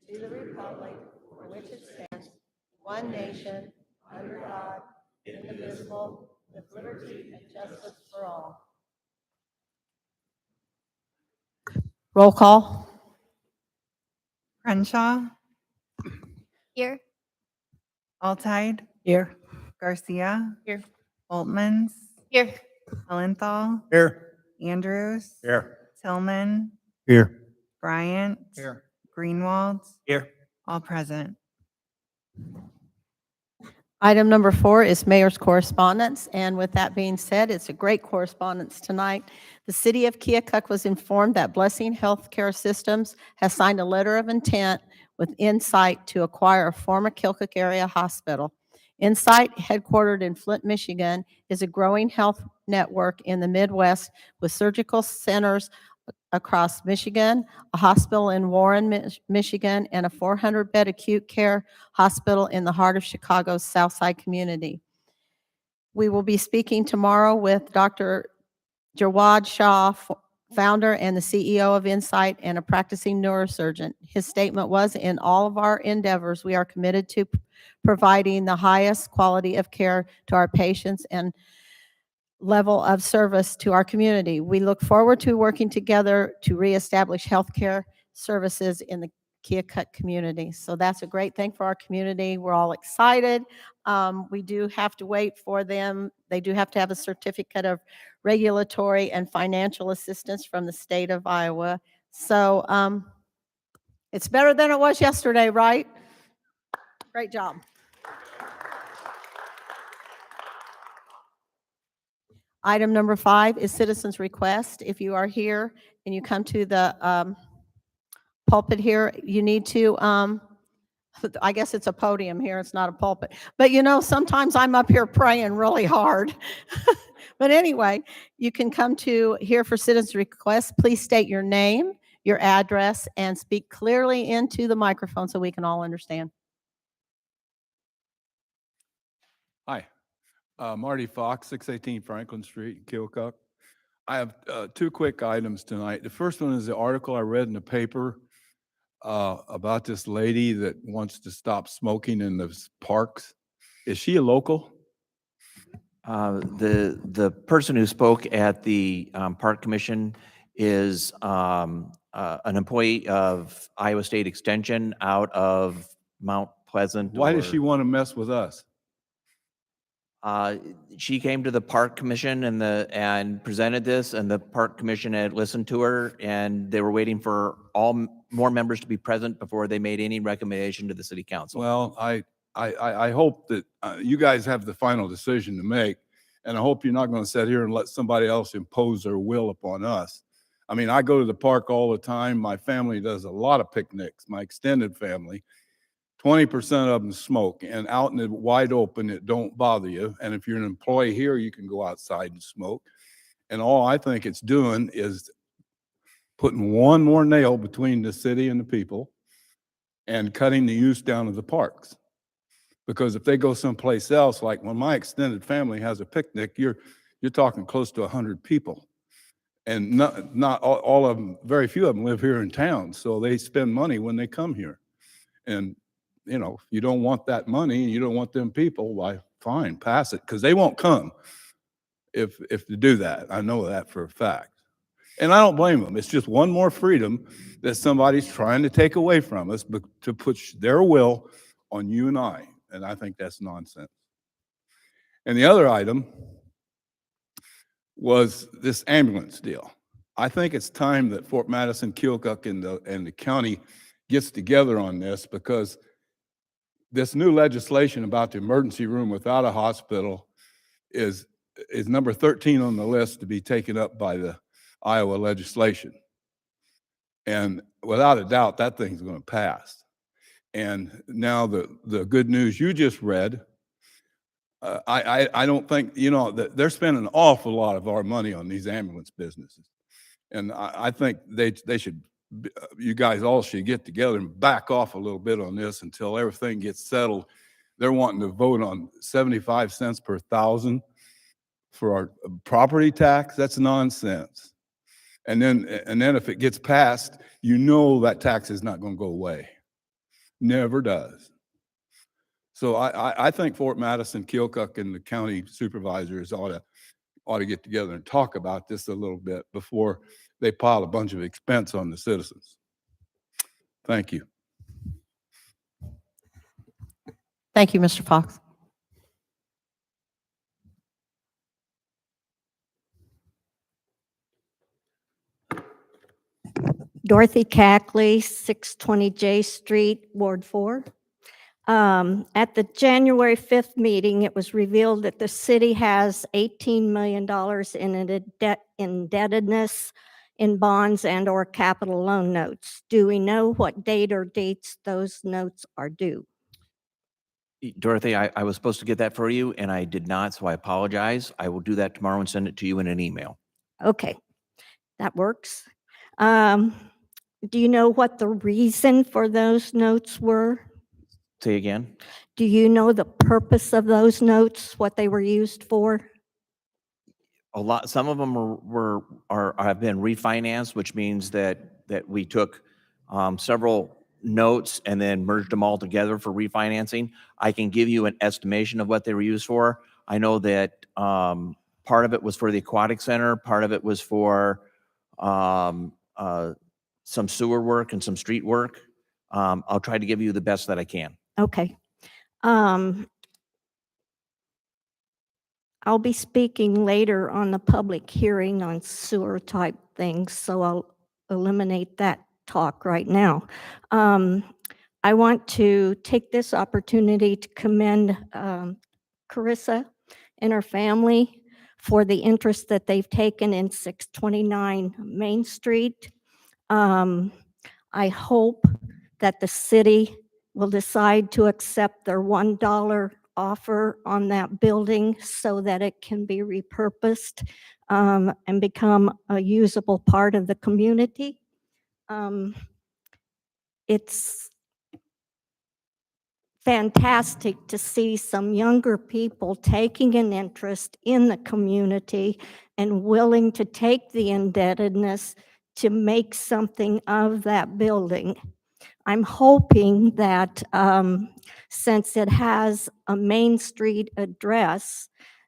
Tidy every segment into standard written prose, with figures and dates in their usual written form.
to the republic for which it stands, one nation, under God, indivisible, with liberty and justice for all. Roll call. Crenshaw, Here. Altide, Here. Garcia, Here. Oltmans, Here. Hellenthal, Here. Andrews, Here. Tillman, Here. Bryant, Here. Greenwald, Here. all present. Item number 4 is mayor's correspondence, and with that being said, it's a great correspondence tonight. The city of Keokuk was informed that Blessing Healthcare Systems has signed a letter of intent with Insight to acquire a former Keokuk area hospital. Insight, headquartered in Flint, Michigan, is a growing health network in the Midwest with surgical centers across Michigan, a hospital in Warren, Michigan, and a 400-bed acute care hospital in the heart of Chicago's Southside community. We will be speaking tomorrow with Dr. Jawad Shah, founder and the CEO of Insight and a practicing neurosurgeon. His statement was, "In all of our endeavors, we are committed to providing the highest quality of care to our patients and level of service to our community. We look forward to working together to reestablish healthcare services in the Keokuk community." So that's a great thing for our community. We're all excited. We do have to wait for them. They do have to have a certificate of regulatory and financial assistance from the state of Iowa. So it's better than it was yesterday, right? Great job. Item number 5 is citizens' request. If you are here and you come to the pulpit here, you need to, I guess it's a podium here, it's not a pulpit. But you know, sometimes I'm up here praying really hard. But anyway, you can come to here for citizens' request. Please state your name, your address, and speak clearly into the microphone so we can all understand. Hi, Marty Fox, 618 Franklin Street, Keokuk. I have 2 quick items tonight. The first one is the article I read in the paper about this lady that wants to stop smoking in the parks. Is she a local? The person who spoke at the Park Commission is an employee of Iowa State Extension out of Mount Pleasant. Why does she want to mess with us? She came to the Park Commission and presented this, and the Park Commission had listened to her, and they were waiting for more members to be present before they made any recommendation to the city council. Well, I hope that you guys have the final decision to make, and I hope you're not going to sit here and let somebody else impose their will upon us. I mean, I go to the park all the time. My family does a lot of picnics, my extended family. 20% of them smoke, and out in the wide open, it don't bother you. And if you're an employee here, you can go outside and smoke. And all I think it's doing is putting one more nail between the city and the people and cutting the use down of the parks. Because if they go someplace else, like when my extended family has a picnic, you're talking close to 100 people. And not all of them, very few of them live here in town, so they spend money when they come here. And you know, if you don't want that money and you don't want them people, why, fine, pass it, because they won't come if they do that. I know that for a fact. And I don't blame them. It's just one more freedom that somebody's trying to take away from us, but to put their will on you and I. And I think that's nonsense. And the other item was this ambulance deal. I think it's time that Fort Madison, Keokuk, and the county gets together on this, because this new legislation about the emergency room without a hospital is number 13 on the list to be taken up by the Iowa legislation. And without a doubt, that thing's going to pass. And now the good news you just read, I don't think, you know, that they're spending an awful lot of our money on these ambulance businesses. And I think they should, you guys all should get together and back off a little bit on this until everything gets settled. They're wanting to vote on 75 cents per thousand for our property tax. That's nonsense. And then if it gets passed, you know that tax is not going to go away. Never does. So I think Fort Madison, Keokuk, and the county supervisors ought to get together and talk about this a little bit before they pile a bunch of expense on the citizens. Thank you. Thank you, Mr. Fox. Dorothy Cackley, 620 J Street, Ward 4. At the January 5th meeting, it was revealed that the city has $18 million in indebtedness in bonds and/or capital loan notes. Do we know what date or dates those notes are due? Dorothy, I was supposed to get that for you and I did not, so I apologize. I will do that tomorrow and send it to you in an email. Okay, that works. Do you know what the reason for those notes were? Say again? Do you know the purpose of those notes, what they were used for? Some of them have been refinanced, which means that we took several notes and then merged them all together for refinancing. I can give you an estimation of what they were used for. I know that part of it was for the aquatic center, part of it was for some sewer work and some street work. I'll try to give you the best that I can. Okay. I'll be speaking later on the public hearing on sewer type things, so I'll eliminate that talk right now. I want to take this opportunity to commend Carissa and her family for the interest that they've taken in 629 Main Street. I hope that the city will decide to accept their $1 offer on that building so that it can be repurposed and become a usable part of the community. It's fantastic to see some younger people taking an interest in the community and willing to take the indebtedness to make something of that building. I'm hoping that since it has a Main Street address,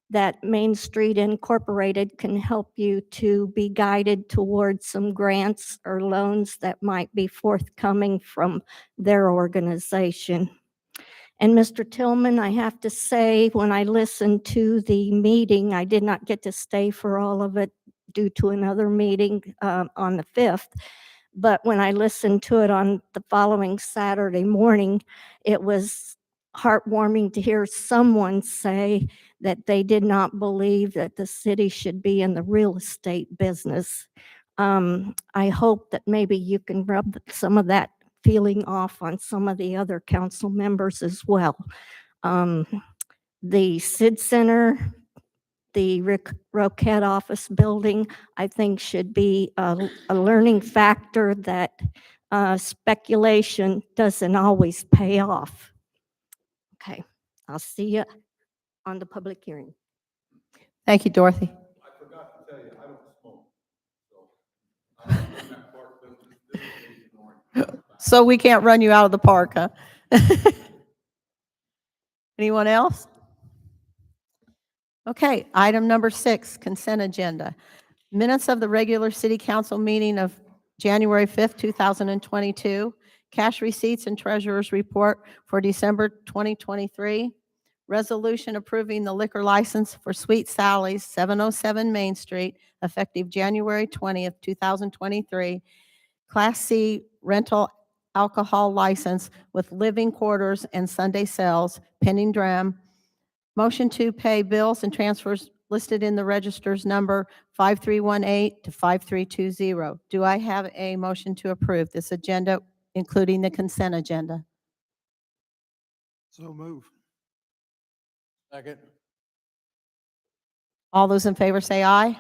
that Main Street Incorporated can help you to be guided towards some grants or loans that might be forthcoming from their organization. And Mr. Tillman, I have to say, when I listened to the meeting, I did not get to stay for all of it due to another meeting on the 5th. But when I listened to it on the following Saturday morning, it was heartwarming to hear someone say that they did not believe that the city should be in the real estate business. I hope that maybe you can rub some of that feeling off on some of the other council members as well. The SID Center, the Roquette office building, I think should be a learning factor that speculation doesn't always pay off. Okay, I'll see you on the public hearing. Thank you, Dorothy. I forgot to tell you, I don't smoke. So I don't do that part, but this is ignoring. So we can't run you out of the park, huh? Anyone else? Okay, item number 6, consent agenda. Minutes of the regular city council meeting of January 5th, 2022. Cash receipts and treasurer's report for December 2023. Resolution approving the liquor license for Sweet Sally's, 707 Main Street, effective January 20th, 2023. Class C rental alcohol license with living quarters and Sunday sales, pending DRAM. Motion to pay bills and transfers listed in the register's number 5318 to 5320. Do I have a motion to approve this agenda, including the consent agenda? So move. Second. All those in favor say aye.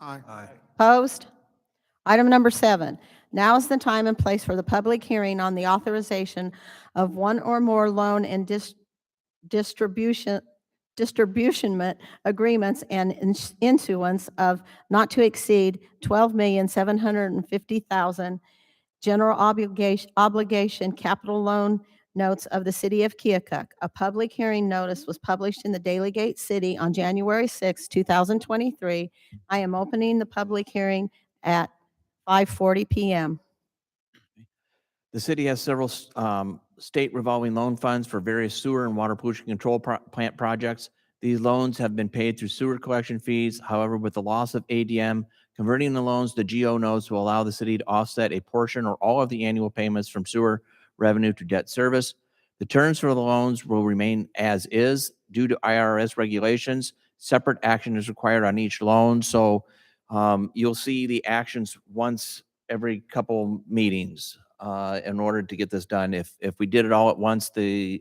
Aye. Opposed? Item number 7, now is the time and place for the public hearing on the authorization of one or more loan and distribution agreements and issuance of not to exceed $12,750,000 general obligation capital loan notes of the City of Keokuk. A public hearing notice was published in the Daily Gate City on January 6, 2023. I am opening the public hearing at 5:40 PM. The city has several state revolving loan funds for various sewer and water pollution control plant projects. These loans have been paid through sewer collection fees. However, with the loss of ADM, converting the loans to GO notes will allow the city to offset a portion or all of the annual payments from sewer revenue to debt service. The terms for the loans will remain as is due to IRS regulations. Separate action is required on each loan. So you'll see the actions once every couple meetings in order to get this done. If we did it all at once, the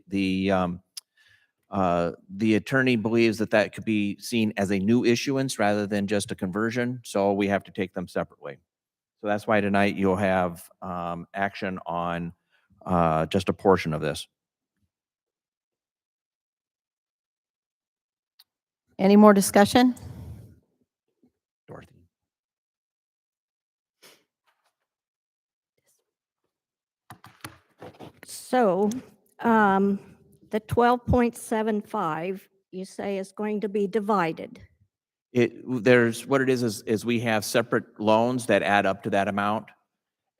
attorney believes that that could be seen as a new issuance rather than just a conversion. So we have to take them separately. So that's why tonight you'll have action on just a portion of this. Any more discussion? Dorothy. So the 12.75, you say is going to be divided. There's what it is we have separate loans that add up to that amount.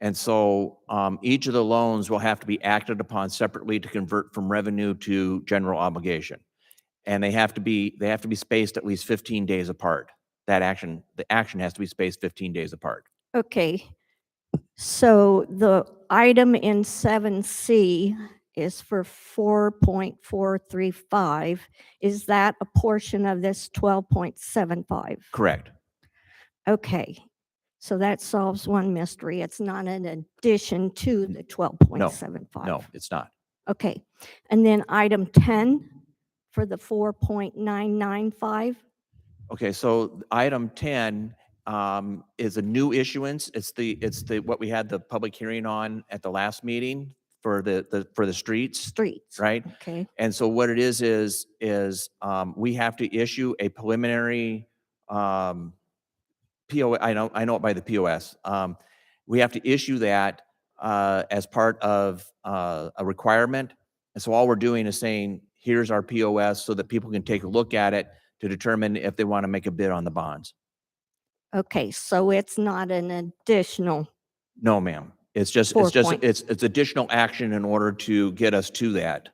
And so each of the loans will have to be acted upon separately to convert from revenue to general obligation. And they have to be spaced at least 15 days apart. The action has to be spaced 15 days apart. Okay, so the item in 7C is for 4.435. Is that a portion of this 12.75? Correct. Okay, so that solves one mystery. It's not an addition to the 12.75. No, it's not. Okay, and then item 10 for the 4.995. Okay, so item 10 is a new issuance. It's what we had the public hearing on at the last meeting for the streets, Streets. right? Okay, And so what it is we have to issue a preliminary PO. I know it by the POS. We have to issue that as part of a requirement. And so all we're doing is saying, here's our POS so that people can take a look at it to determine if they want to make a bid on the bonds. okay, so it's not an additional, No, ma'am. It's additional action in order to get us to that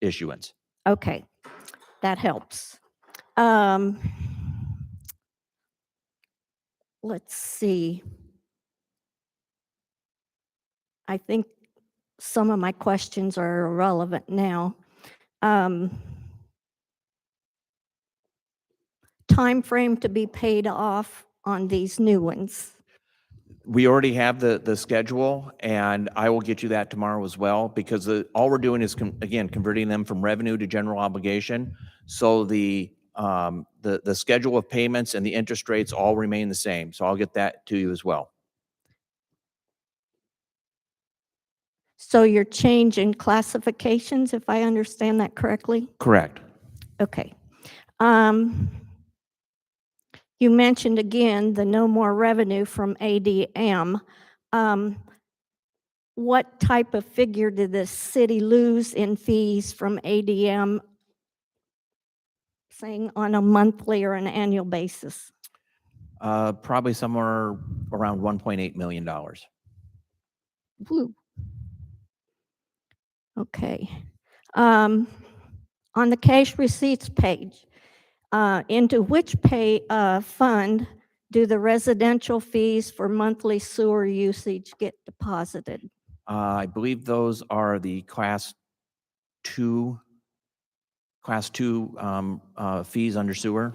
issuance. okay, that helps. Let's see. I think some of my questions are irrelevant now. Time frame to be paid off on these new ones. We already have the schedule, and I will get you that tomorrow as well, because all we're doing is, again, converting them from revenue to general obligation. So the schedule of payments and the interest rates all remain the same. So I'll get that to you as well. So you're changing classifications, if I understand that correctly? Correct. Okay. You mentioned again the no more revenue from ADM. What type of figure did the city lose in fees from ADM, saying on a monthly or an annual basis? Probably somewhere around $1.8 million. Woo. Okay. On the cash receipts page, into which fund do the residential fees for monthly sewer usage get deposited? I believe those are the class two fees under sewer.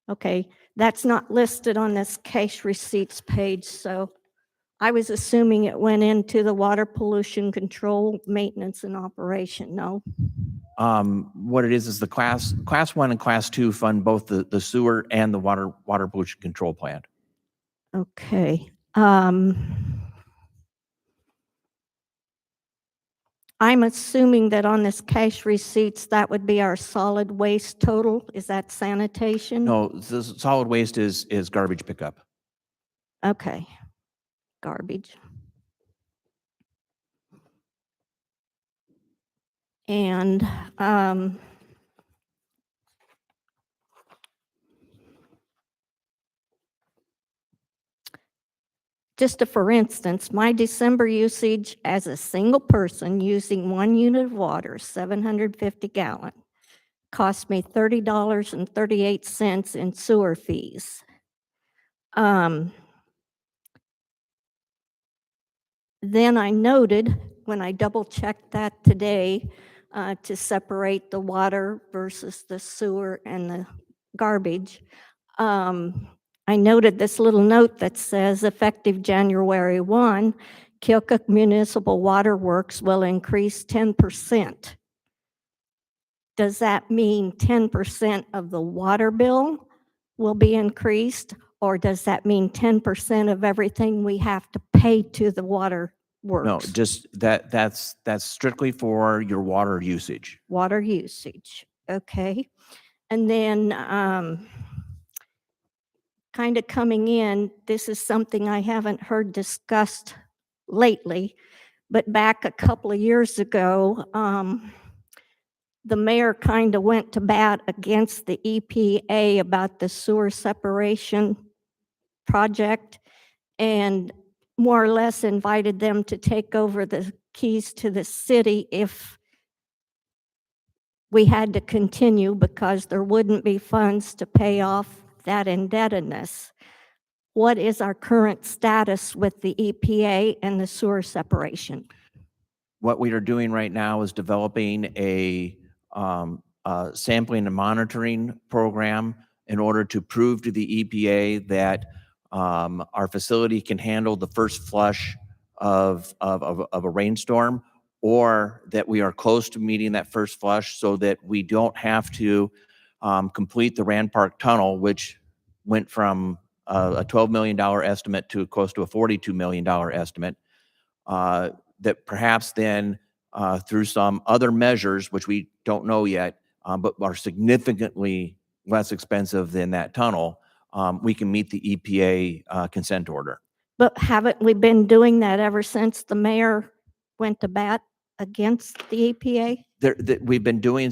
Okay, that's not listed on this cash receipts page, so I was assuming it went into the water pollution control, maintenance, and operation. No? What it is the class one and class two fund both the sewer and the water pollution control plant. Okay. I'm assuming that on this cash receipts, that would be our solid waste total. Is that sanitation? No, the solid waste is garbage pickup. Okay. Garbage. And just for instance, my December usage as a single person using 1 unit of water, 750 gallon, cost me $30.38 in sewer fees. Then I noted, when I double checked that today, to separate the water versus the sewer and the garbage, I noted this little note that says, effective January 1, Keokuk Municipal Water Works will increase 10%. Does that mean 10% of the water bill will be increased? Or does that mean 10% of everything we have to pay to the water works? No, just that's strictly for your water usage. Water usage, okay. And then kind of coming in, this is something I haven't heard discussed lately, but back a couple of years ago, the mayor kind of went to bat against the EPA about the sewer separation project and more or less invited them to take over the keys to the city if we had to continue because there wouldn't be funds to pay off that indebtedness. What is our current status with the EPA and the sewer separation? What we are doing right now is developing a sampling and monitoring program in order to prove to the EPA that our facility can handle the first flush of a rainstorm, or that we are close to meeting that first flush so that we don't have to complete the Rand Park Tunnel, which went from a $12 million estimate to close to a $42 million estimate. That perhaps then through some other measures, which we don't know yet, but are significantly less expensive than that tunnel, we can meet the EPA consent order. But haven't we been doing that ever since the mayor went to bat against the EPA? We've been doing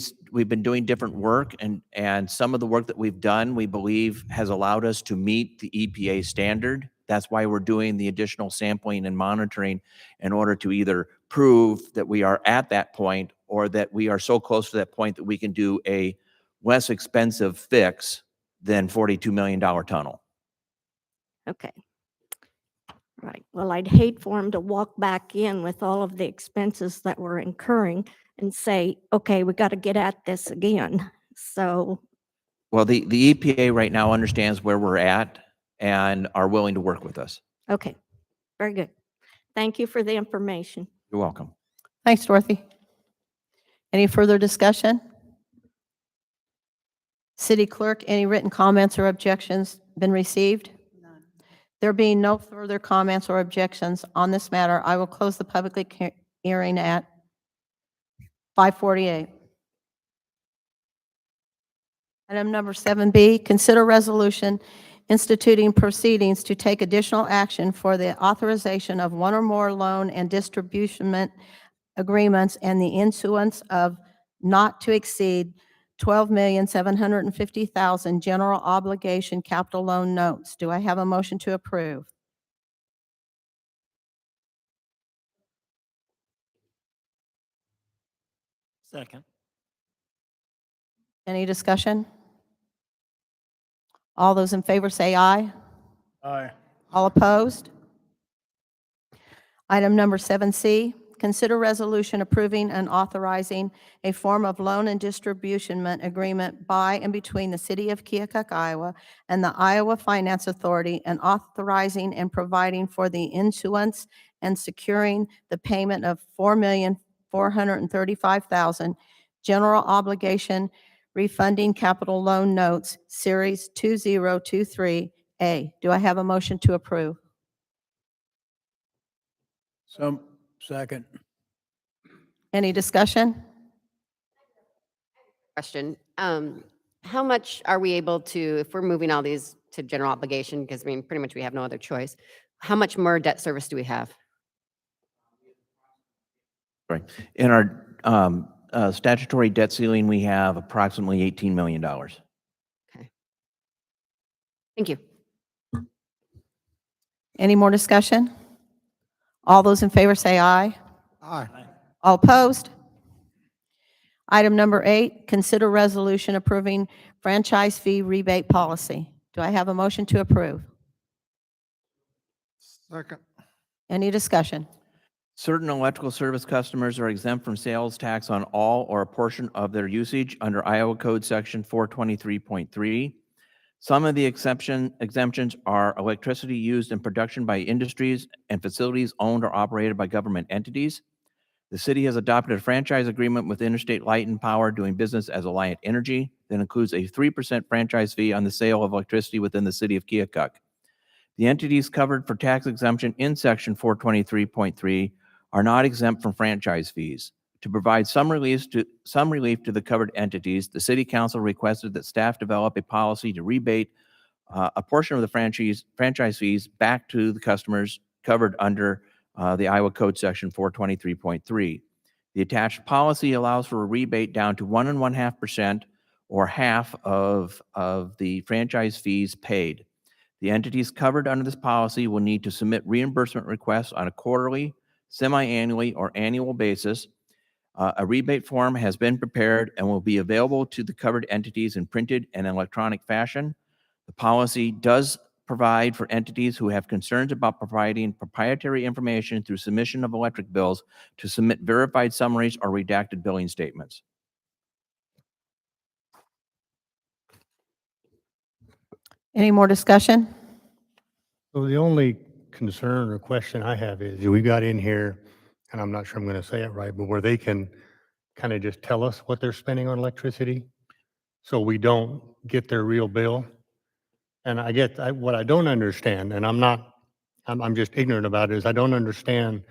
different work, and some of the work that we've done, we believe, has allowed us to meet the EPA standard. That's why we're doing the additional sampling and monitoring in order to either prove that we are at that point or that we are so close to that point that we can do a less expensive fix than $42 million tunnel. Okay. Right. Well, I'd hate for him to walk back in with all of the expenses that we're incurring and say, okay, we got to get at this again. So, Well, the EPA right now understands where we're at and are willing to work with us. okay, very good. Thank you for the information. You're welcome. Thanks, Dorothy. Any further discussion? City Clerk, any written comments or objections been received? None. There being no further comments or objections on this matter, I will close the public hearing at 5:48. Item number 7B, consider resolution instituting proceedings to take additional action for the authorization of one or more loan and distribution agreements and the issuance of not to exceed $12,750,000 general obligation capital loan notes. Do I have a motion to approve? Second. Any discussion? All those in favor say aye. Aye. All opposed? Item number 7C, consider resolution approving and authorizing a form of loan and distribution agreement by and between the City of Keokuk, Iowa, and the Iowa Finance Authority, and authorizing and providing for the issuance and securing the payment of $4,435,000 general obligation refunding capital loan notes, Series 2023A. Do I have a motion to approve? Second. Any discussion? Question. How much are we able to, if we're moving all these to general obligation, because I mean, pretty much we have no other choice, how much more debt service do we have? Right. In our statutory debt ceiling, we have approximately $18 million. Thank you. Any more discussion? All those in favor say aye. Aye. All opposed? Item number 8, consider resolution approving franchise fee rebate policy. Do I have a motion to approve? Second. Any discussion? Certain electrical service customers are exempt from sales tax on all or a portion of their usage under Iowa Code Section 423.3. Some of the exemptions are electricity used in production by industries and facilities owned or operated by government entities. The city has adopted a franchise agreement with Interstate Light and Power doing business as Alliant Energy that includes a 3% franchise fee on the sale of electricity within the city of Keokuk. The entities covered for tax exemption in Section 423.3 are not exempt from franchise fees. To provide some relief to the covered entities, the City Council requested that staff develop a policy to rebate a portion of the franchise fees back to the customers covered under the Iowa Code Section 423.3. The attached policy allows for a rebate down to 1.5% or half of the franchise fees paid. The entities covered under this policy will need to submit reimbursement requests on a quarterly, semi-annually, or annual basis. A rebate form has been prepared and will be available to the covered entities in printed and electronic fashion. The policy does provide for entities who have concerns about providing proprietary information through submission of electric bills to submit verified summaries or redacted billing statements. Any more discussion? So the only concern or question I have is we got in here, and I'm not sure I'm going to say it right, but where they can kind of just tell us what they're spending on electricity so we don't get their real bill. And what I don't understand, and I'm just ignorant about it, is I don't understand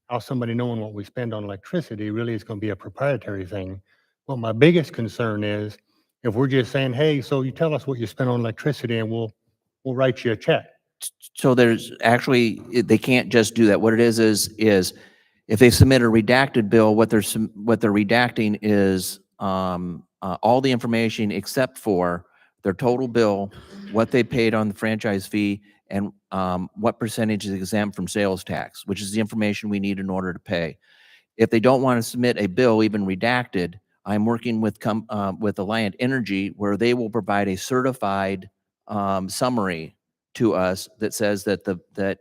how somebody knowing what we spend on electricity really is going to be a proprietary thing. Well, my biggest concern is if we're just saying, hey, so you tell us what you spend on electricity and we'll write you a check. So there's actually, they can't just do that. What it is if they submit a redacted bill, what they're redacting is all the information except for their total bill, what they paid on the franchise fee, and what percentage is exempt from sales tax, which is the information we need in order to pay. If they don't want to submit a bill, even redacted, I'm working with Alliant Energy, where they will provide a certified summary to us that says that the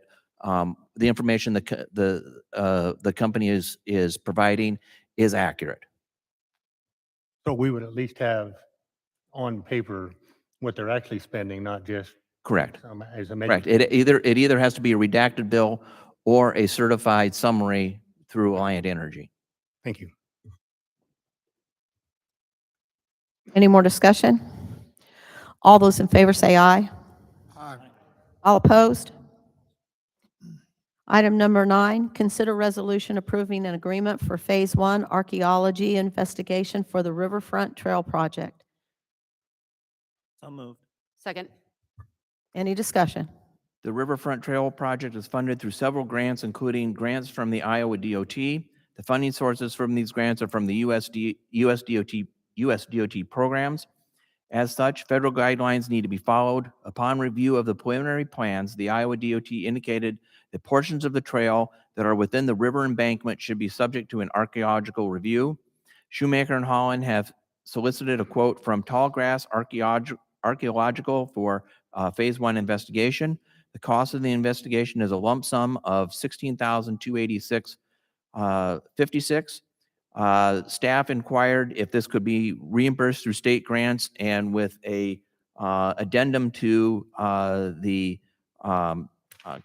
information the company is providing is accurate. So we would at least have on paper what they're actually spending, not just Correct. as a Correct. measure. It either has to be a redacted bill or a certified summary through Alliant Energy. Thank you. Any more discussion? All those in favor say aye. Aye. All opposed? Item number 9, consider resolution approving an agreement for Phase 1 archaeology investigation for the Riverfront Trail Project. So moved. Second. Any discussion? The Riverfront Trail Project is funded through several grants, including grants from the Iowa DOT. The funding sources from these grants are from the US DOT programs. As such, federal guidelines need to be followed. Upon review of the preliminary plans, the Iowa DOT indicated that portions of the trail that are within the river embankment should be subject to an archaeological review. Shoemaker and Holland have solicited a quote from Tallgrass Archaeological for Phase 1 investigation. The cost of the investigation is a lump sum of $16,286.56. Staff inquired if this could be reimbursed through state grants, and with a addendum to the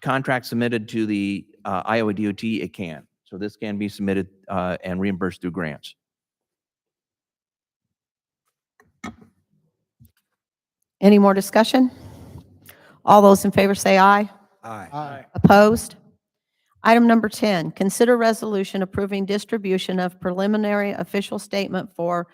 contract submitted to the Iowa DOT, it can. So this can be submitted and reimbursed through grants. Any more discussion? All those in favor say aye. Aye. Opposed? Item number 10, consider resolution approving distribution of preliminary official statement for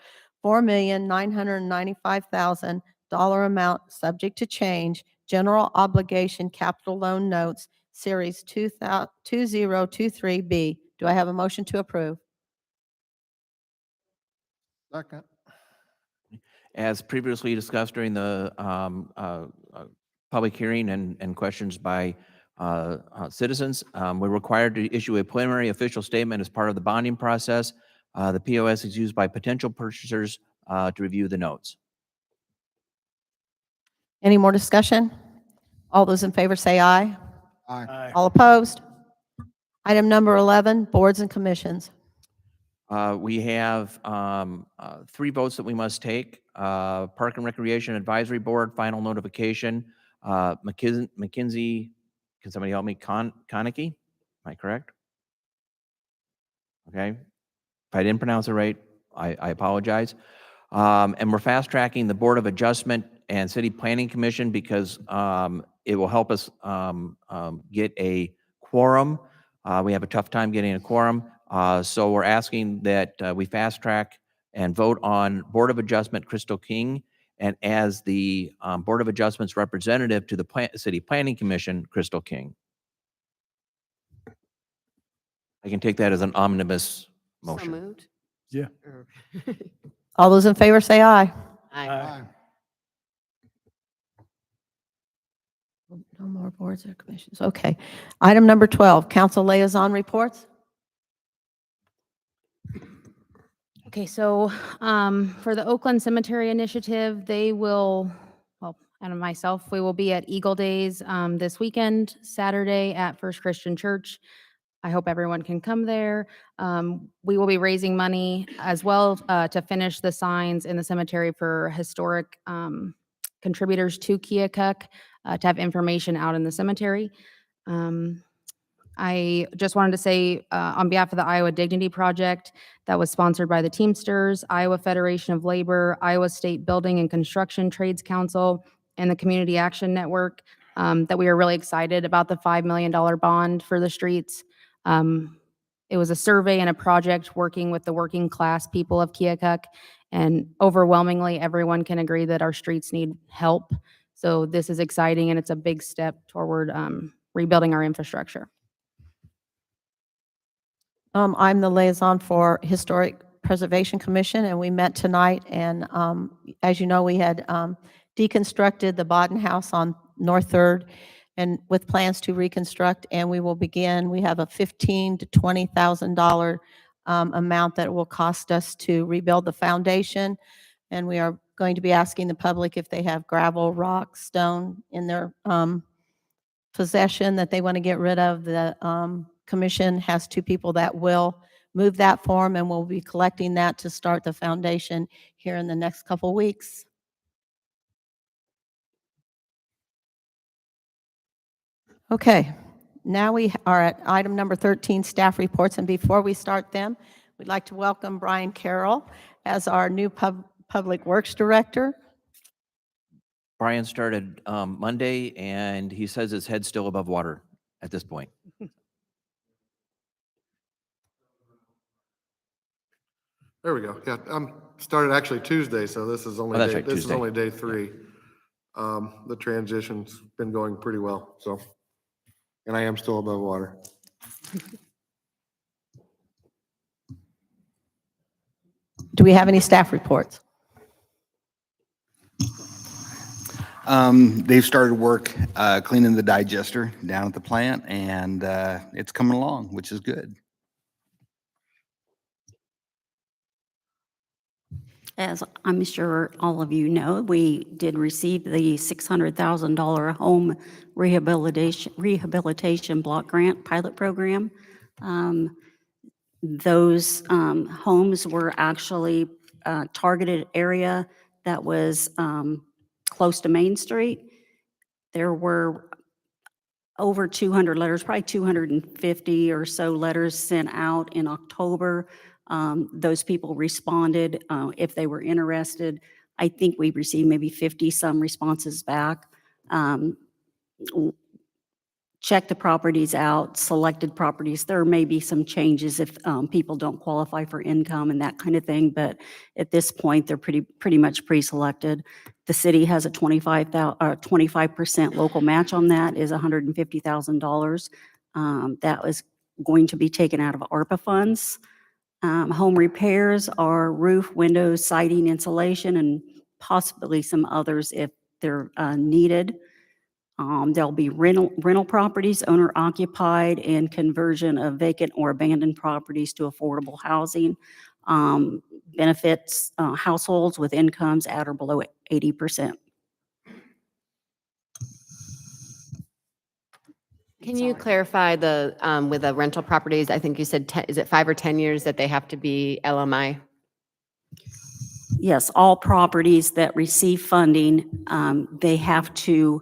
$4,995,000 amount subject to change, general obligation capital loan notes, Series 2023B. Do I have a motion to approve? Second. As previously discussed during the public hearing and questions by citizens, we're required to issue a preliminary official statement as part of the bonding process. The POS is used by potential purchasers to review the notes. Any more discussion? All those in favor say aye. Aye. All opposed? Item number 11, boards and commissions. We have 3 votes that we must take. Park and Recreation Advisory Board, final notification. McKinsey, can somebody help me? Konecki? Am I correct? Okay. If I didn't pronounce it right, I apologize. And we're fast tracking the Board of Adjustment and City Planning Commission because it will help us get a quorum. We have a tough time getting a quorum. So we're asking that we fast track and vote on Board of Adjustment Crystal King, and as the Board of Adjustment's representative to the City Planning Commission, Crystal King. I can take that as an omnibus So motion. moved? Yeah. Or- All those in favor say aye. Aye. No more boards or commissions. Okay. Item number 12, council liaison reports. Okay, so for the Oakland Cemetery Initiative, they will, well, and myself, we will be at Eagle Days this weekend, Saturday at First Christian Church. I hope everyone can come there. We will be raising money as well to finish the signs in the cemetery for historic contributors to Keokuk to have information out in the cemetery. I just wanted to say on behalf of the Iowa Dignity Project that was sponsored by the Teamsters, Iowa Federation of Labor, Iowa State Building and Construction Trades Council, and the Community Action Network, that we are really excited about the $5 million bond for the streets. It was a survey and a project working with the working class people of Keokuk, and overwhelmingly everyone can agree that our streets need help. So this is exciting, and it's a big step toward rebuilding our infrastructure. I'm the liaison for Historic Preservation Commission, and we met tonight. And as you know, we had deconstructed the Bodden House on North 3rd, and with plans to reconstruct. And we will begin. We have a $15,000 to $20,000 amount that it will cost us to rebuild the foundation. And we are going to be asking the public if they have gravel, rock, stone in their possession that they want to get rid of. The commission has 2 people that will move that form, and we'll be collecting that to start the foundation here in the next couple weeks. Okay, now we are at item number 13, staff reports, and before we start them, we'd like to welcome Brian Carroll as our new Public Works Director. Brian started Monday, and he says his head's still above water at this point. There we go. Yeah, started actually Tuesday, so this is only, Oh, that's day- right, this is Tuesday. only day 3. The transition's been going pretty well, so. And I am still above water. Do we have any staff reports? They've started work cleaning the digester down at the plant, and it's coming along, which is good. As I'm sure all of you know, we did receive the $600,000 home rehabilitation block grant pilot program. Those homes were actually a targeted area that was close to Main Street. There were over 200 letters, probably 250 or so letters sent out in October. Those people responded if they were interested. I think we received maybe 50 some responses back. Check the properties out, selected properties. There may be some changes if people don't qualify for income and that kind of thing, but at this point, they're pretty much pre-selected. The city has a 25% local match on that, is $150,000. That was going to be taken out of ARPA funds. Home repairs are roof, windows, siding, insulation, and possibly some others if they're needed. There'll be rental properties, owner occupied, and conversion of vacant or abandoned properties to affordable housing. Benefits households with incomes at or below 80%. Can you clarify the, with the rental properties, I think you said, is it 5 or 10 years that they have to be LMI? Yes, all properties that receive funding, they have to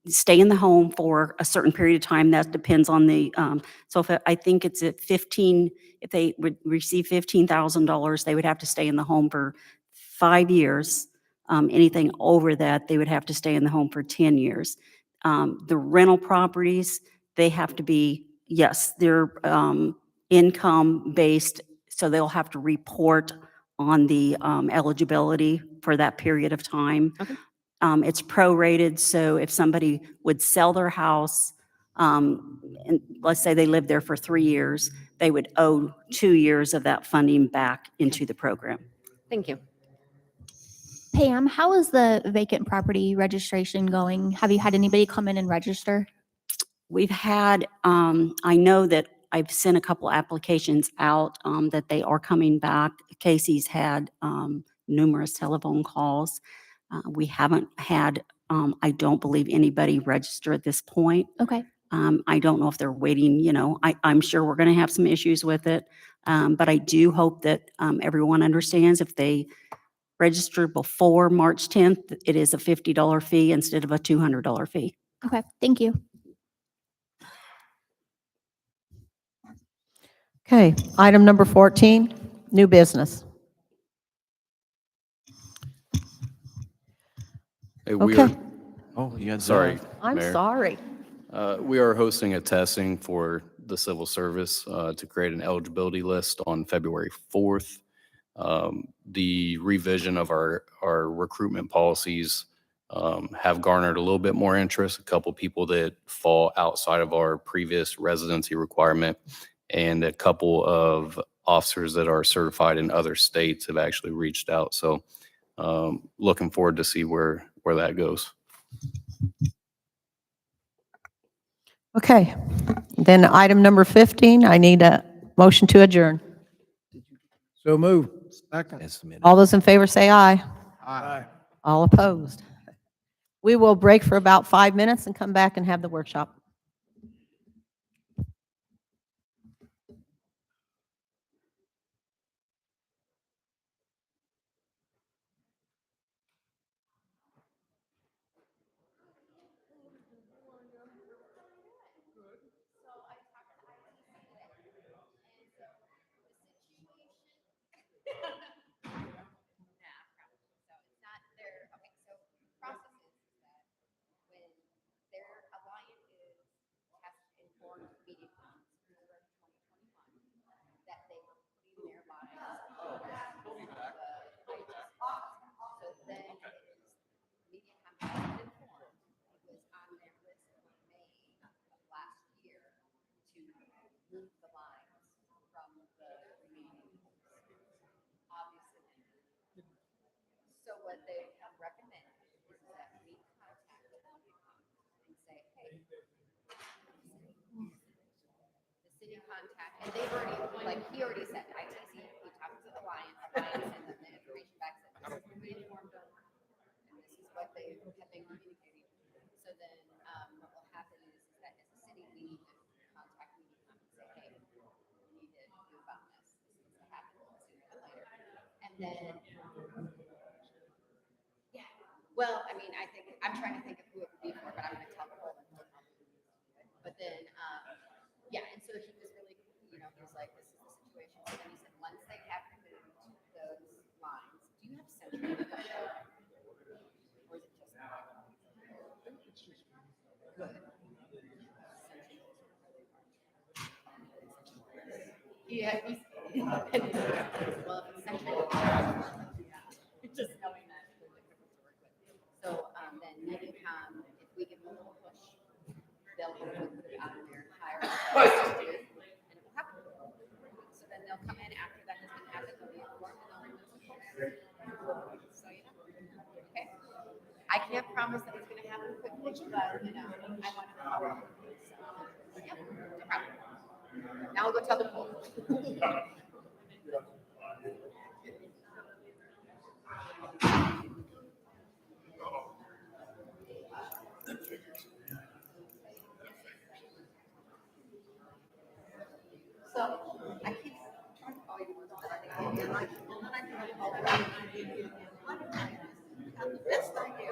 stay in the home for a certain period of time. That depends on the, so if I think it's at 15, if they would receive $15,000, they would have to stay in the home for 5 years. Anything over that, they would have to stay in the home for 10 years. The rental properties, they have to be, yes, they're income-based, so they'll have to report on the eligibility for that period of time. Okay. It's prorated, so if somebody would sell their house, and let's say they lived there for 3 years, they would owe 2 years of that funding back into the program. Thank you. Pam, how is the vacant property registration going? Have you had anybody come in and register? We've had, I know that I've sent a couple applications out, that they are coming back. Casey's had numerous telephone calls. We haven't had, I don't believe anybody register at this point. Okay. I don't know if they're waiting, I'm sure we're going to have some issues with it. But I do hope that everyone understands if they register before March 10th, it is a $50 fee instead of a $200 fee. Okay. Thank you. Okay, item number 14, new business. Hey, we Okay. are, Oh, you had sorry, I'm Mayor. sorry. We are hosting a testing for the civil service to create an eligibility list on February 4th. The revision of our recruitment policies have garnered a little bit more interest. A couple people that fall outside of our previous residency requirement, and a couple of officers that are certified in other states have actually reached out. So looking forward to see where that goes. Okay, then item number 15, I need a motion to adjourn. So move. Second. As submitted. All those in favor say aye. Aye. All opposed. We will break for about 5 minutes and come back and have the workshop. So what they have recommended is that we contact them and say, hey, the city contact, and they've already, like, he already said, ITC, he talked to Alliance, and then the information back said, this is what we informed them, and this is what they have been communicating. So then, what will happen is that as a city, we need to contact Mediacom and say, hey, we need to do about this. This needs to happen sooner than later. And then, yeah, well, I mean, I think, I'm trying to think of who it would be for, but I'm gonna tell Cole. But then, yeah, and so he was really, he was like, this is the situation. So then he said, once they have removed those lines, do you have century? Or is it just? Good. Yeah, he's, well, if it's century. Just knowing that. they're difficult to work with. So, then Mediacom, if we give them a little push, they'll hopefully put it out in there and hire us to do it, and it will happen. So then they'll can't promise that it's gonna happen quickly, but, you know, I want to follow up. So, yeah, no problem. Now I'll go tell the pool. So, I keep trying to call you. And then I try to call you. The best idea.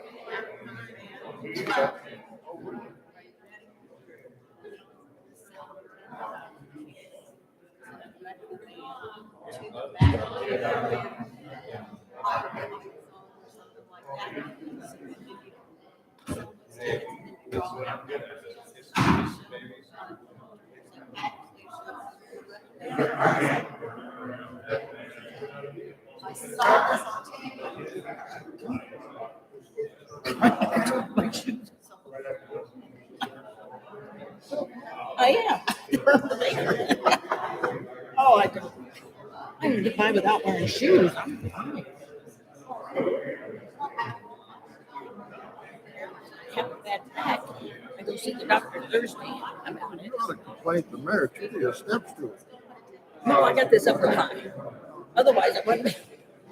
I am. Oh, I can get by without wearing shoes. I'm fine. I have a bad back. I go see the doctor Thursday about it. Not a complaint, the mayor, she did a step stool. No, I got this upper body. Otherwise, I wouldn't be.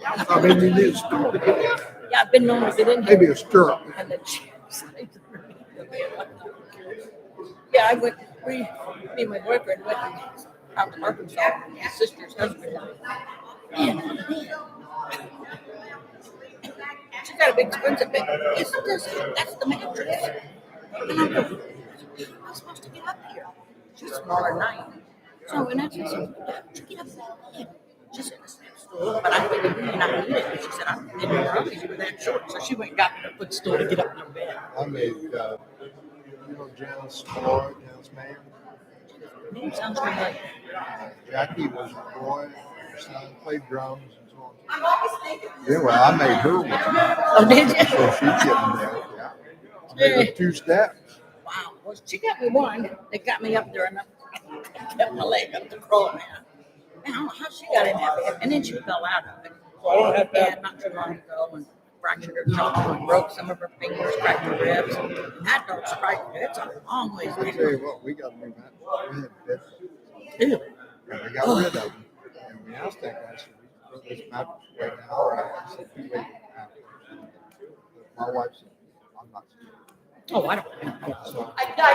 I mean, you need a stool to get in. Yeah, I've been known to get in here. Maybe a stirrup. And the chairs. Yeah, I went, me and my boyfriend went out to Arkansas, his sister's husband died. And she got a big expensive bed. Yes, it does. That's the mattress. And I'm going, how am I supposed to get up here? She's smaller than I am. So, and I just said, get up there. She said, a step stool, but I figured you not need it. And she said, I didn't realize you were that short. So she went and got me a footstool to get up in her bed. I made, you know, Janice Moore, Janice Mayer. Name sounds familiar. Jackie was a boy, her son played drums and so on. Yeah, well, I made her one. Oh, did you? So she'd get in there, yeah. I made her 2 steps. Wow. Well, she got me one. They got me up there and I kept my leg up to crawl, man. I don't know how she got in that bed. And then she fell out of it. And not too long ago and fractured her jaw and broke some of her fingers, cracked her ribs. That don't surprise me. It's a long ways I to tell you what, we got a new mattress. We had bed. Ew. And we got rid of them. And we asked that guy, should we throw this mattress away now? I said, "You wait." My wife said, I'm not scared. Oh, I don't know. So we got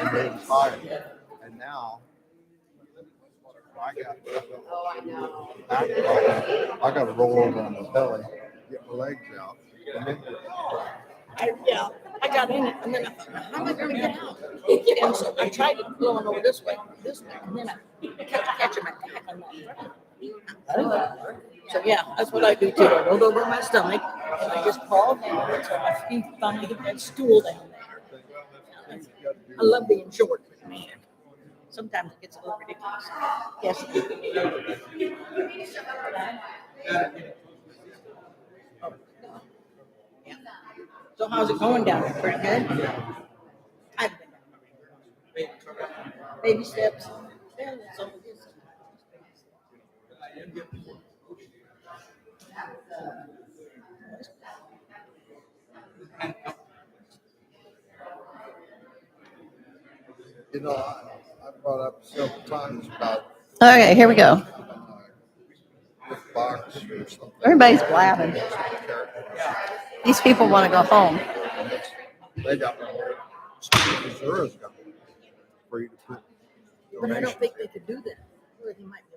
rid of it, fired. And now, I got to roll over on the belly, get my legs out. And then, Yeah, I got in it, and then I thought, how am I going to get out? And so I tried to blow it over this way, and then I kept catching my back on that. So yeah, that's what I do too. I rolled over my stomach, and I just crawled down until my feet finally hit that stool down there. I love being short, but man, sometimes it gets a little ridiculous. Yes. So how's it going down there? Pretty good? I've been baby steps. Yeah, that's all it is. you know, I brought up several times about Okay, here we go. this box or something. Everybody's blabbing. These people want to go home. They got one there. State of Missouri's got one for you to put But I don't donations. think they could do that. Or they might be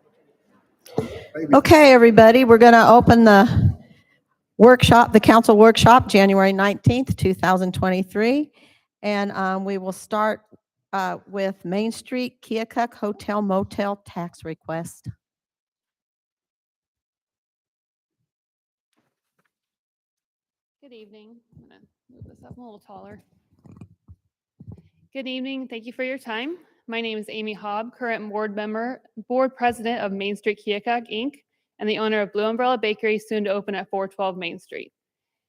able to. Maybe Okay, everybody, we're going to open the workshop, the council workshop, January 19th, 2023. And we will start with Main Street Keokuk Hotel Motel tax request. Good evening. I'm going to move this up a little taller. Good evening. Thank you for your time. My name is Amy Hobb, current board president of Main Street Keokuk, Inc., and the owner of Blue Umbrella Bakery, soon to open at 412 Main Street.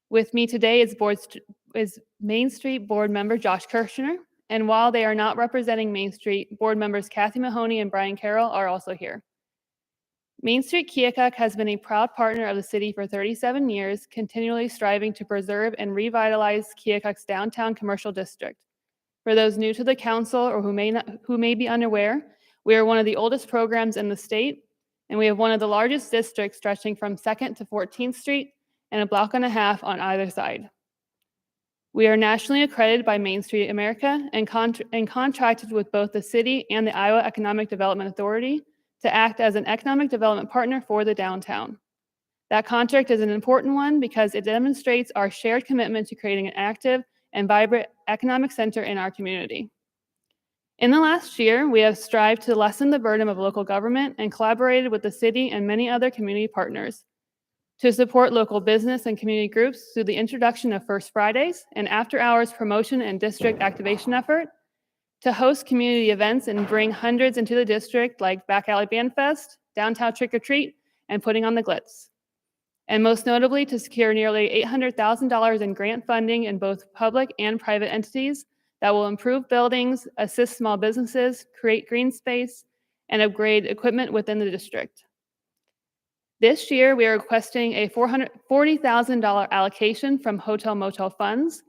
With me today is Main Street board member Josh Kirshner, and while they are not representing Main Street, board members Kathy Mahoney and Brian Carroll are also here. Main Street Keokuk has been a proud partner of the city for 37 years, continually striving to preserve and revitalize Keokuk's downtown commercial district. For those new to the council or who may be unaware, we are one of the oldest programs in the state, and we have one of the largest districts stretching from 2nd to 14th Street and a block and a half on either side. We are nationally accredited by Main Street America and contracted with both the city and the Iowa Economic Development Authority to act as an economic development partner for the downtown. That contract is an important one because it demonstrates our shared commitment to creating an active and vibrant economic center in our community. In the last year, we have strived to lessen the burden of local government and collaborated with the city and many other community partners to support local business and community groups through the introduction of First Fridays, an after-hours promotion and district activation effort, to host community events and bring hundreds into the district like Back Alley Band Fest, Downtown Trick or Treat, and Putting on the Glitz. And most notably, to secure nearly $800,000 in grant funding in both public and private entities that will improve buildings, assist small businesses, create green space, and upgrade equipment within the district. This year, we are requesting a $440,000 allocation from hotel motel funds.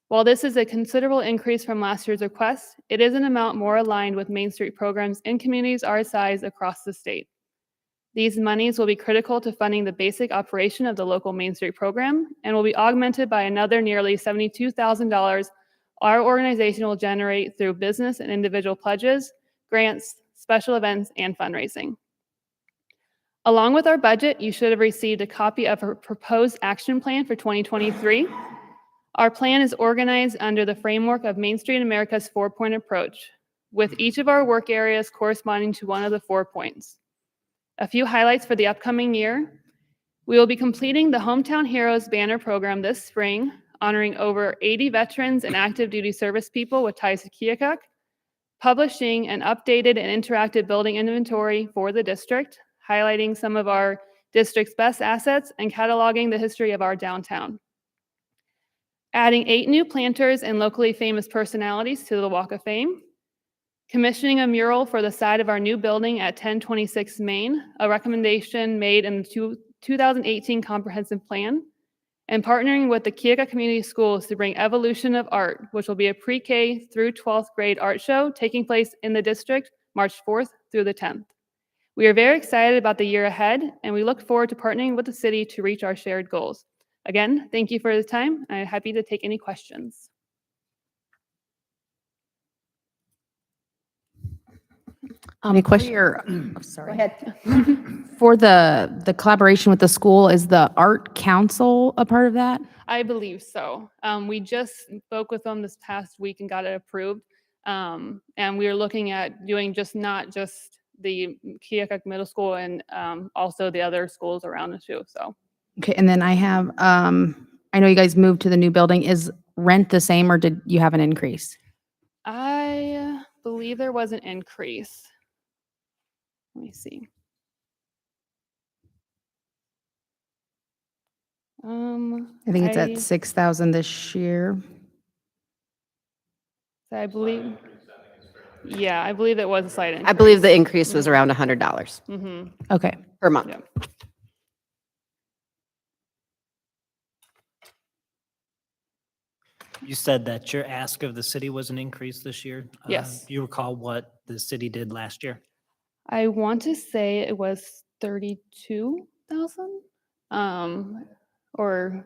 While this is a considerable increase from last year's request, it is an amount more aligned with Main Street programs in communities our size across the state. These monies will be critical to funding the basic operation of the local Main Street program and will be augmented by another nearly $72,000 our organization will generate through business and individual pledges, grants, special events, and fundraising. Along with our budget, you should have received a copy of our proposed action plan for 2023. Our plan is organized under the framework of Main Street America's 4-point approach, with each of our work areas corresponding to one of the 4 points. A few highlights for the upcoming year. We will be completing the Hometown Heroes banner program this spring, honoring over 80 veterans and active duty service people with ties to Keokuk, publishing an updated and interactive building inventory for the district, highlighting some of our district's best assets and cataloging the history of our downtown. Adding 8 new planters and locally famous personalities to the Walk of Fame, commissioning a mural for the side of our new building at 1026 Main, a recommendation made in the 2018 comprehensive plan, and partnering with the Keokuk Community Schools to bring Evolution of Art, which will be a pre-K through 12th grade art show taking place in the district March 4th through the 10th. We are very excited about the year ahead, and we look forward to partnering with the city to reach our shared goals. Again, thank you for the time. I'm happy to take any questions. Any For questions? your- Go ahead. For the collaboration with the school, is the art council a part of that? I believe so. We just spoke with them this past week and got it approved. And we are looking at doing not just the Keokuk Middle School and also the other schools around it too, so. Okay, and then I have, I know you guys moved to the new building. Is rent the same or did you have an increase? I believe there was an increase. Let me see. I think it's at 6,000 this year. I believe, yeah, I believe it was a slight increase. I believe the increase was around $100 Mm-hmm. Okay. per month. Yeah. You said that your ask of the city was an increase this year. Yes. Do you recall what the city did last year? I want to say it was 32,000. Or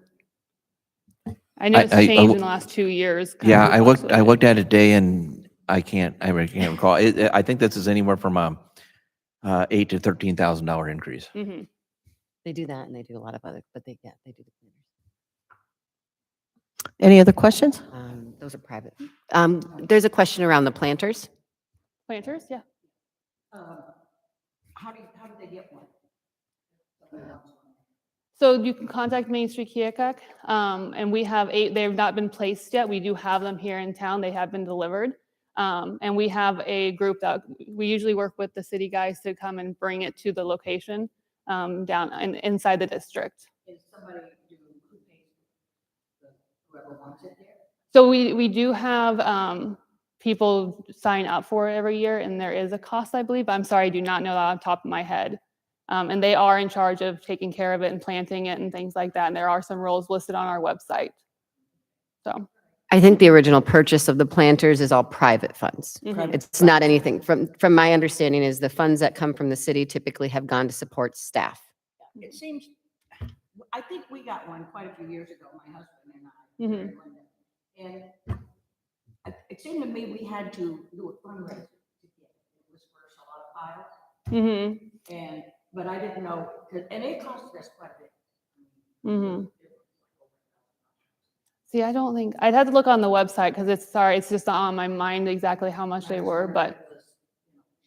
I know it's changed in the last 2 years. kind Yeah, of I looked fluctuated. at it today and I can't recall. I think this is anywhere from $8,000 to $13,000 increase. Mhm. They do that and they do a lot of other, but they do the planners. Any other questions? Those are private. There's a question around the planters. Planters, yeah. How do they get one? So you can contact Main Street Keokuk, and we have 8. They have not been placed yet. We do have them here in town. They have been delivered. And we have a group that we usually work with the city guys to come and bring it to the location down inside the district. Is somebody who pays whoever wants it there? So we do have people sign up for it every year, and there is a cost, I believe. I'm sorry, I do not know that off the top of my head. And they are in charge of taking care of it and planting it and things like that. And there are some roles listed on our website. So. I think the original purchase of the planters is all private funds. Mhm. It's not anything, from my understanding is the funds that come from the city typically have gone to support staff. It seems, I think we got one quite a few years ago, my husband and I. Mhm. And it seemed to me we had to do a fundraiser to get it. It was for a lot of piles. Mhm. But I didn't know, and it cost us quite a bit. Mhm. See, I don't think, I'd have to look on the website because it's just not on my mind exactly how much they were, but.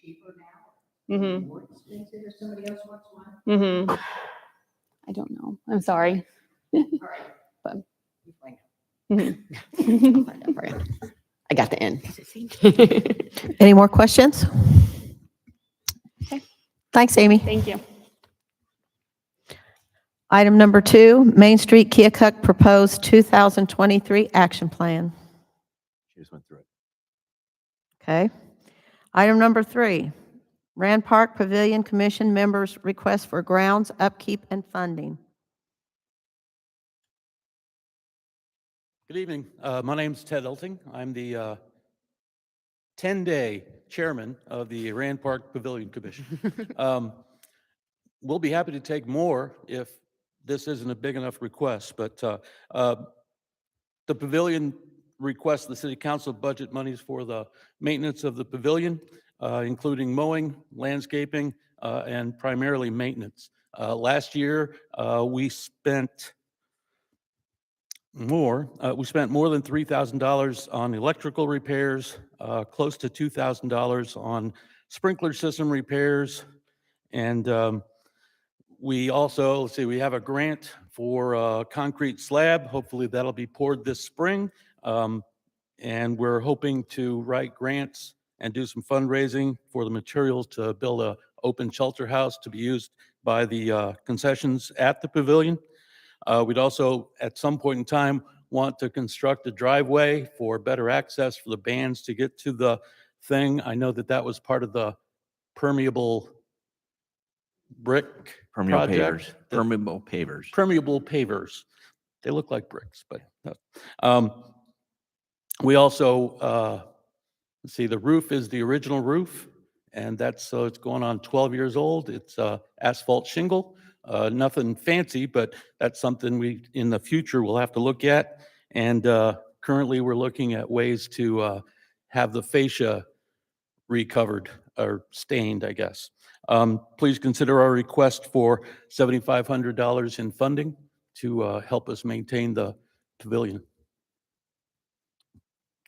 Cheaper now, Mhm. more expensive if somebody else wants one. Mhm. I don't know. I'm sorry. All right. But. You find out. Mhm. Find out for you. I got the end. Any more questions? Okay. Thanks, Amy. Thank you. Item number 2, Main Street Keokuk Proposed 2023 Action Plan. She just went through it. Okay. Item number 3, Rand Park Pavilion Commission members' request for grounds upkeep and funding. Good evening. My name's Ted Elting. I'm the 10-day chairman of the Rand Park Pavilion Commission. We'll be happy to take more if this isn't a big enough request, but the pavilion requests the city council budget monies for the maintenance of the pavilion, including mowing, landscaping, and primarily maintenance. Last year, we spent more than $3,000 on electrical repairs, close to $2,000 on sprinkler system repairs. And we also, let's see, we have a grant for a concrete slab. Hopefully that'll be poured this spring. And we're hoping to write grants and do some fundraising for the materials to build a open shelter house to be used by the concessions at the pavilion. We'd also, at some point in time, want to construct a driveway for better access for the bands to get to the thing. I know that that was part of the permeable brick Permeable project. pavers. Permeable pavers. Permeable pavers. They look like bricks, but we also, let's see, the roof is the original roof, and that's, it's going on 12 years old. It's asphalt shingle. Nothing fancy, but that's something we, in the future, will have to look at. And currently, we're looking at ways to have the fascia recovered or stained, I guess. Please consider our request for $7,500 in funding to help us maintain the pavilion.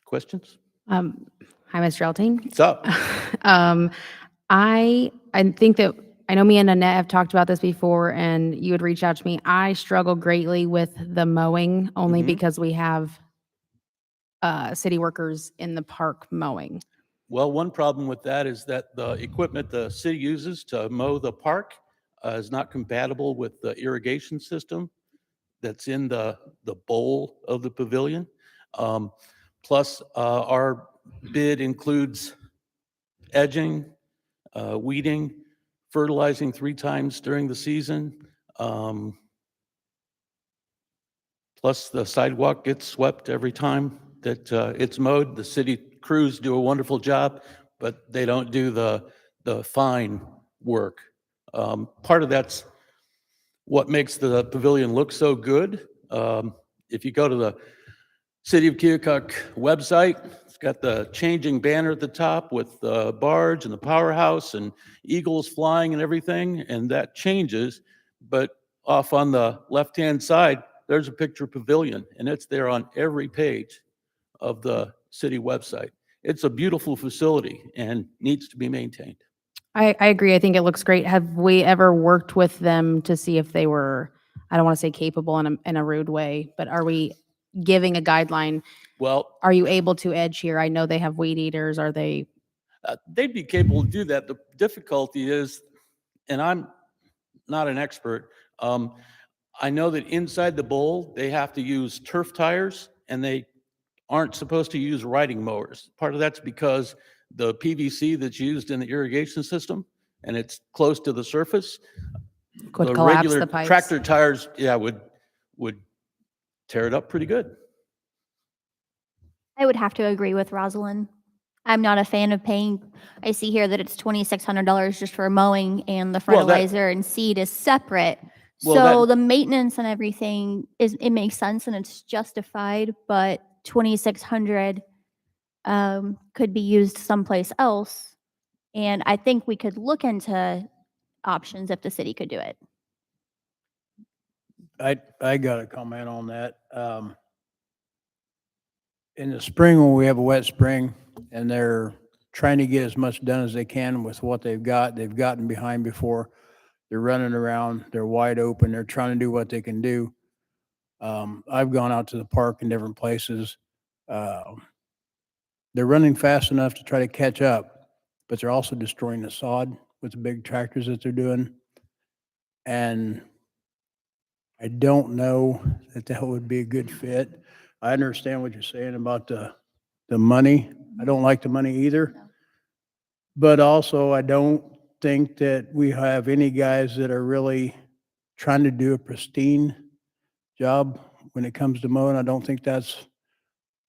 Questions? Hi, Mr. Elting. What's up? I think that, I know me and Annette have talked about this before, and you would reach out to me. I struggle greatly with the mowing, only because we have city workers in the park mowing. Well, one problem with that is that the equipment the city uses to mow the park is not compatible with the irrigation system that's in the bowl of the pavilion. Plus, our bid includes edging, weeding, fertilizing 3 times during the season. Plus, the sidewalk gets swept every time that it's mowed. The city crews do a wonderful job, but they don't do the fine work. Part of that's what makes the pavilion look so good. If you go to the City of Keokuk website, it's got the changing banner at the top with the barge and the powerhouse and eagles flying and everything, and that changes. But off on the left-hand side, there's a picture pavilion, and it's there on every page of the city website. It's a beautiful facility and needs to be maintained. I agree. I think it looks great. Have we ever worked with them to see if they were, I don't want to say capable in a rude way, but are we giving a guideline? Well, are you able to edge here? I know they have weed eaters. Are they? They'd be capable to do that. The difficulty is, and I'm not an expert, I know that inside the bowl, they have to use turf tires, and they aren't supposed to use riding mowers. Part of that's because the PVC that's used in the irrigation system and it's close to the surface, Could the collapse regular the pipes. tractor tires, yeah, would tear it up pretty good. I would have to agree with Rosalind. I'm not a fan of paying, I see here that it's $2,600 just for mowing and the Well, that- fertilizer and seed is separate. Well, So that- the maintenance and everything it makes sense and it's justified, but 2,600 could be used someplace else. And I think we could look into options if the city could do it. I got a comment on that. In the spring, when we have a wet spring and they're trying to get as much done as they can with what they've gotten behind before. They're running around, they're wide open, they're trying to do what they can do. I've gone out to the park in different places. They're running fast enough to try to catch up, but they're also destroying the sod with the big tractors that they're doing. And I don't know that would be a good fit. I understand what you're saying about the money. I don't like the money either. But also, I don't think that we have any guys that are really trying to do a pristine job when it comes to mowing. I don't think that's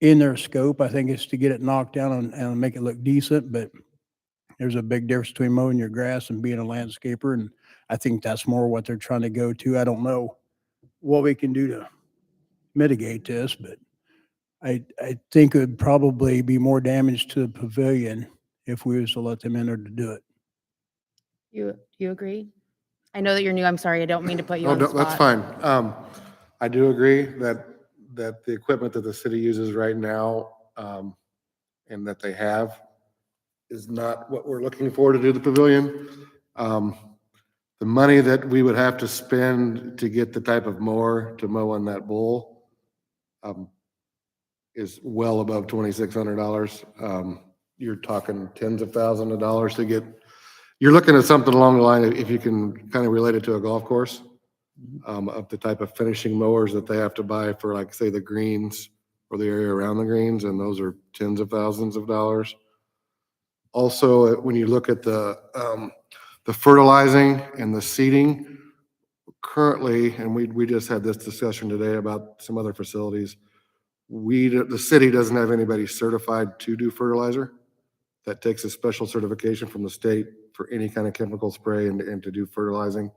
in their scope. I think it's to get it knocked down and make it look decent, but there's a big difference between mowing your grass and being a landscaper, and I think that's more what they're trying to go to. I don't know what we can do to mitigate this, but I think it would probably be more damage to the pavilion if we was to let them in there to do it. You agree? I know that you're new. I'm sorry. I don't mean to put you No, on the no, that's spot. fine. I do agree that the equipment that the city uses right now, and that they have is not what we're looking for to do the pavilion. The money that we would have to spend to get the type of mower to mow on that bowl, is well above $2,600. You're talking tens of thousands of dollars to get, you're looking at something along the line, if you can kind of relate it to a golf course, of the type of finishing mowers that they have to buy for, like, say, the greens or the area around the greens, and those are tens of thousands of dollars. Also, when you look at the fertilizing and the seeding, currently, and we just had this discussion today about some other facilities, the city doesn't have anybody certified to do fertilizer. That takes a special certification from the state for any kind of chemical spray and to do fertilizing.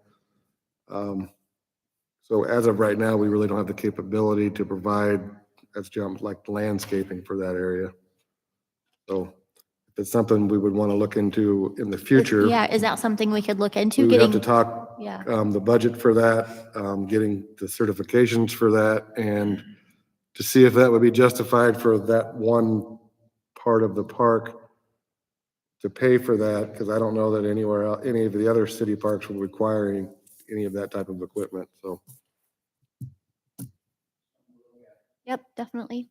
So as of right now, we really don't have the capability to provide, as John, like, landscaping for that area. So if it's something we would want to look into in the future. Yeah, is that something we could look into? We would have Getting to talk, Yeah. the budget for that, getting the certifications for that, and to see if that would be justified for that one part of the park to pay for that, because I don't know that anywhere else, any of the other city parks would require any of that type of equipment, so. Yep, definitely.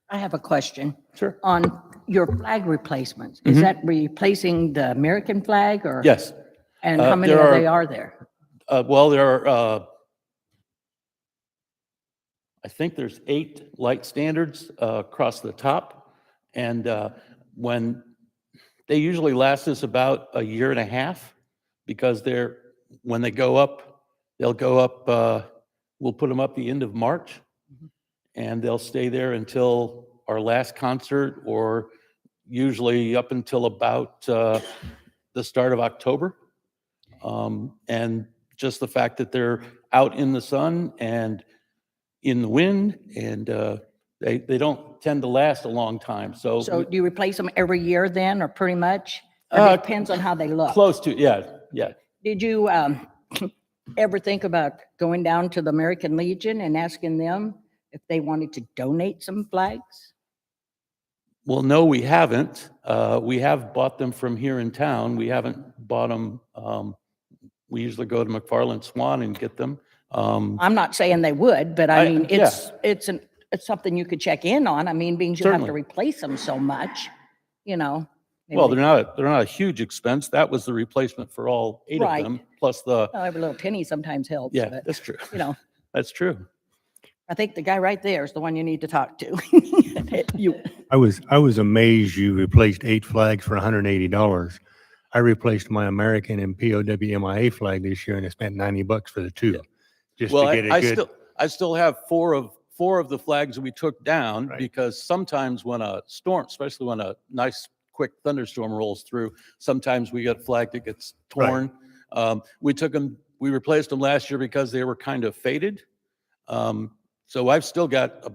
I have a question. Sure. On your flag replacements, is that replacing the American flag or? Yes. And how many there of they are there? Well, there are, I think there's 8 light standards across the top. And when they usually last us about a year and a half, because when they go up, they'll go up, we'll put them up the end of March, and they'll stay there until our last concert, or usually up until about the start of October. And just the fact that they're out in the sun and in the wind, and they don't tend to last a long time. So So do you replace them every year then, or pretty much? Or it depends on how they look? close to, yeah. Did you ever think about going down to the American Legion and asking them if they wanted to donate some flags? Well, no, we haven't. We have bought them from here in town. We haven't bought them. We usually go to McFarland Swan and get them. I'm not saying they would, but I mean, yeah. it's something you could check in on. I mean, being you have to Certainly. replace them so much, you know. maybe Well, they- they're not a huge expense. That was the replacement for all 8 Right. of them, plus the, Well, every little penny sometimes helps. yeah, but, that's true. You know, That's true. I think the guy right there is the one you need to talk to. You, I was amazed you replaced 8 flags for $180. I replaced my American and POW MIA flag this year and I spent $90 for the two. Just Well, to get a I good, still have four of the flags we took down because sometimes when a storm, especially when a nice quick thunderstorm rolls through, sometimes we get a flag that gets torn. We replaced them last year because they were kind of faded. So I've still got a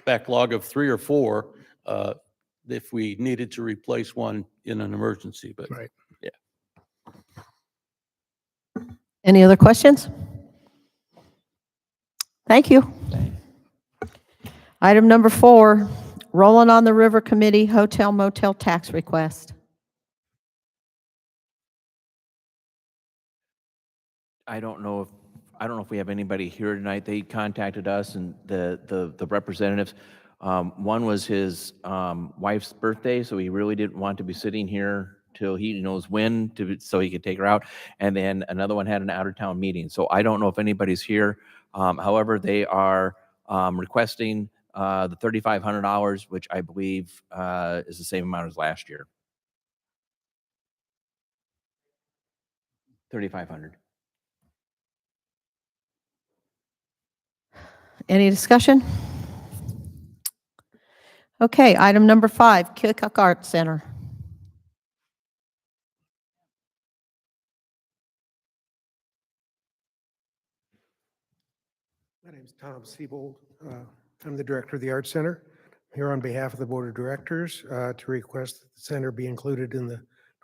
backlog of 3 or 4 if we needed to replace one in an emergency, but yeah. Any other questions? Thank you. Item number 4, Rolling on the River Committee Hotel Motel Tax Request. I don't know if we have anybody here tonight. They contacted us and the representatives. One was his wife's birthday, so he really didn't want to be sitting here till he knows when so he could take her out. And then another one had an out-of-town meeting. So I don't know if anybody's here. However, they are requesting the $3,500, which I believe is the same amount as last year. $3,500. Any discussion? Okay, item number 5, Keokuk Arts Center. My name's Tom Siebold. I'm the director of the Arts Center. I'm here on behalf of the Board of Directors to request that the center be included in the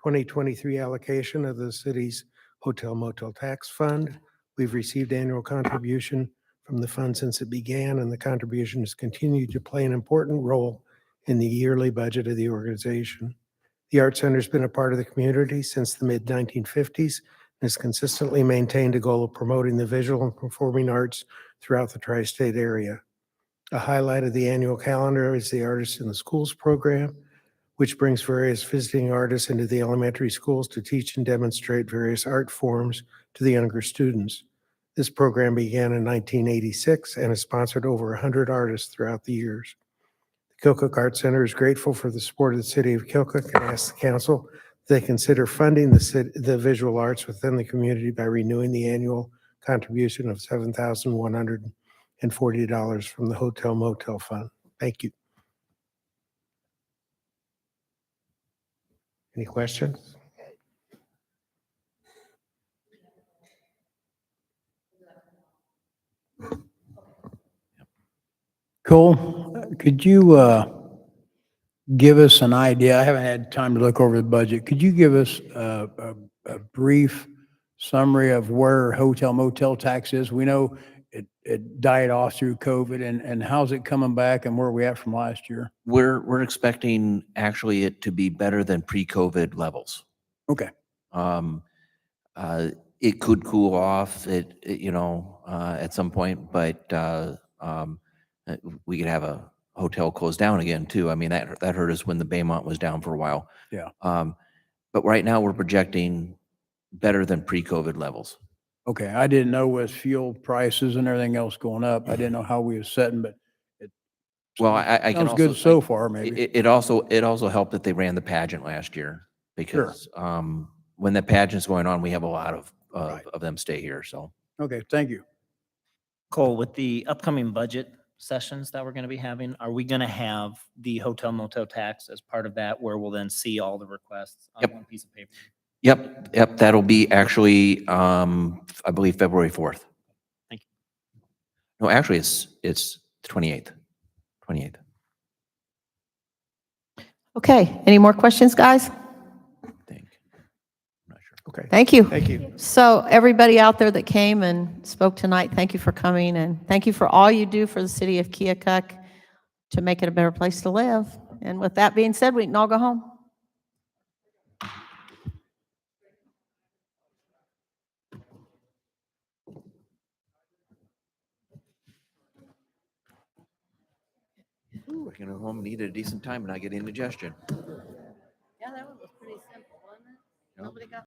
2023 allocation of the city's Hotel Motel Tax Fund. We've received annual contribution from the fund since it began, and the contribution has continued to play an important role in the yearly budget of the organization. The Arts Center has been a part of the community since the mid-1950s and has consistently maintained a goal of promoting the visual and performing arts throughout the tri-state area. A highlight of the annual calendar is the Artists in the Schools program, which brings various visiting artists into the elementary schools to teach and demonstrate various art forms to the younger students. This program began in 1986 and has sponsored over 100 artists throughout the years. The Keokuk Arts Center is grateful for the support of the city of Keokuk and asks the council they consider funding the visual arts within the community by renewing the annual contribution of $7,140 from the Hotel Motel Fund. Thank you. Any questions? Cole, could you give us an idea? I haven't had time to look over the budget. Could you give us a brief summary of where hotel motel tax is? We know it died off through COVID, and how's it coming back, and where are we at from last year? We're expecting actually it to be better than pre-COVID levels. Okay. It could cool off at some point, but we could have a hotel closed down again too. I mean, that hurt us when the Baymont was down for a while. Yeah. But right now we're projecting better than pre-COVID levels. Okay, I didn't know with fuel prices and everything else going up, I didn't know how we was setting, but it Well, I can sounds also good so far, maybe. It also helped that they ran the pageant last year because when the pageant's going on, we have a lot of them stay here. So Okay, thank you. Cole, with the upcoming budget sessions that we're going to be having, are we going to have the hotel motel tax as part of that, where we'll then see all the requests on one piece of paper? Yep. That'll be actually, I believe February 4th. Thank you. No, actually it's the 28th. 28th. Okay, any more questions, guys? Okay. Thank you. Thank you. So everybody out there that came and spoke tonight, thank you for coming, and thank you for all you do for the city of Keokuk to make it a better place to live. And with that being said, we can all go home. I can go home and eat at a decent time and not get indigestion.